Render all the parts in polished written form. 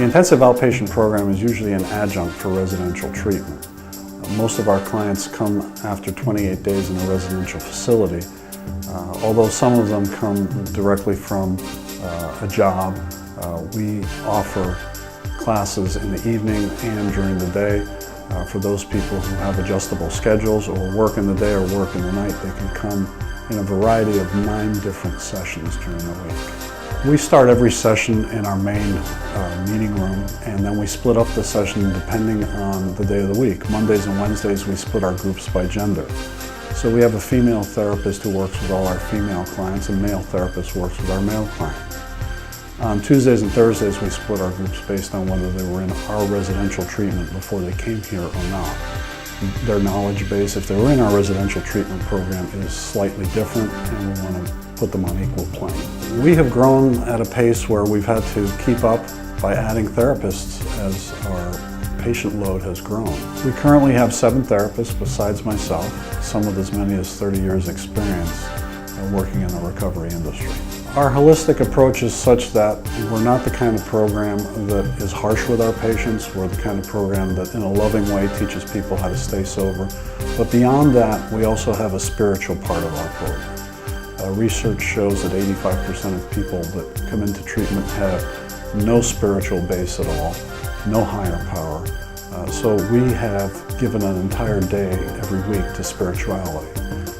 The intensive outpatient program is usually an adjunct for residential treatment. Most of our clients come after 28 days in a residential facility, although some of them come directly from a job. We offer classes in the evening and during the day. For those people who have adjustable schedules or work in the day or work in the night, they can come in a variety of 9 different sessions during the week. We start every session in our main meeting room, and then we split up the session depending on the day of the week. Mondays and Wednesdays we split our groups by gender. So we have a female therapist who works with all our female clients, and male therapist works with our male clients. On Tuesdays and Thursdays we split our groups based on whether they were in our residential treatment before they came here or not. Their knowledge base, if they were in our residential treatment program, is slightly different, and we want to put them on equal plane. We have grown at a pace where we've had to keep up by adding therapists as our patient load has grown. We currently have 7 therapists besides myself, some with as many as 30 years experience working in the recovery industry. Our holistic approach is such that we're not the kind of program that is harsh with our patients. We're the kind of program that in a loving way teaches people how to stay sober. But beyond that, we also have a spiritual part of our program. Research shows that 85% of people that come into treatment have no spiritual base at all, no higher power. So we have given an entire day every week to spirituality.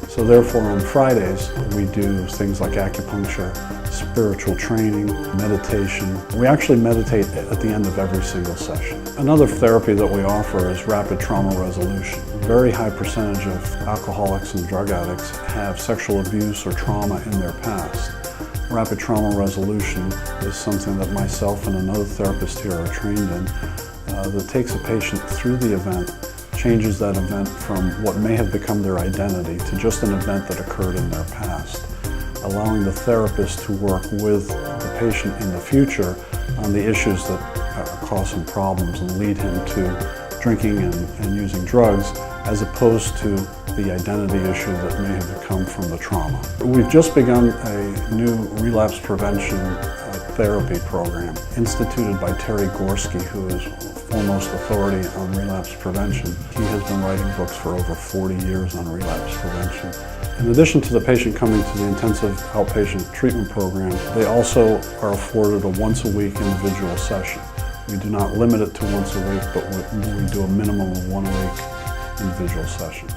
So therefore on Fridays we do things like acupuncture, spiritual training, meditation. We actually meditate at the end of every single session. Another therapy that we offer is rapid trauma resolution. A very high percentage of alcoholics and drug addicts have sexual abuse or trauma in their past. Rapid trauma resolution is something that myself and another therapist here are trained in that takes a patient through the event, changes that event from what may have become their identity to just an event that occurred in their past, allowing the therapist to work with the patient in the future on the issues that cause him problems and lead him to drinking and using drugs, as opposed to the identity issue that may have come from the trauma. We've just begun a new relapse prevention therapy program instituted by Terry Gorski, who is foremost authority on relapse prevention. He has been writing books for over 40 years on relapse prevention. In addition to the patient coming to the intensive outpatient treatment program, they also are afforded a once-a-week individual session. We do not limit it to once a week, but we do a minimum of 1 a week individual session.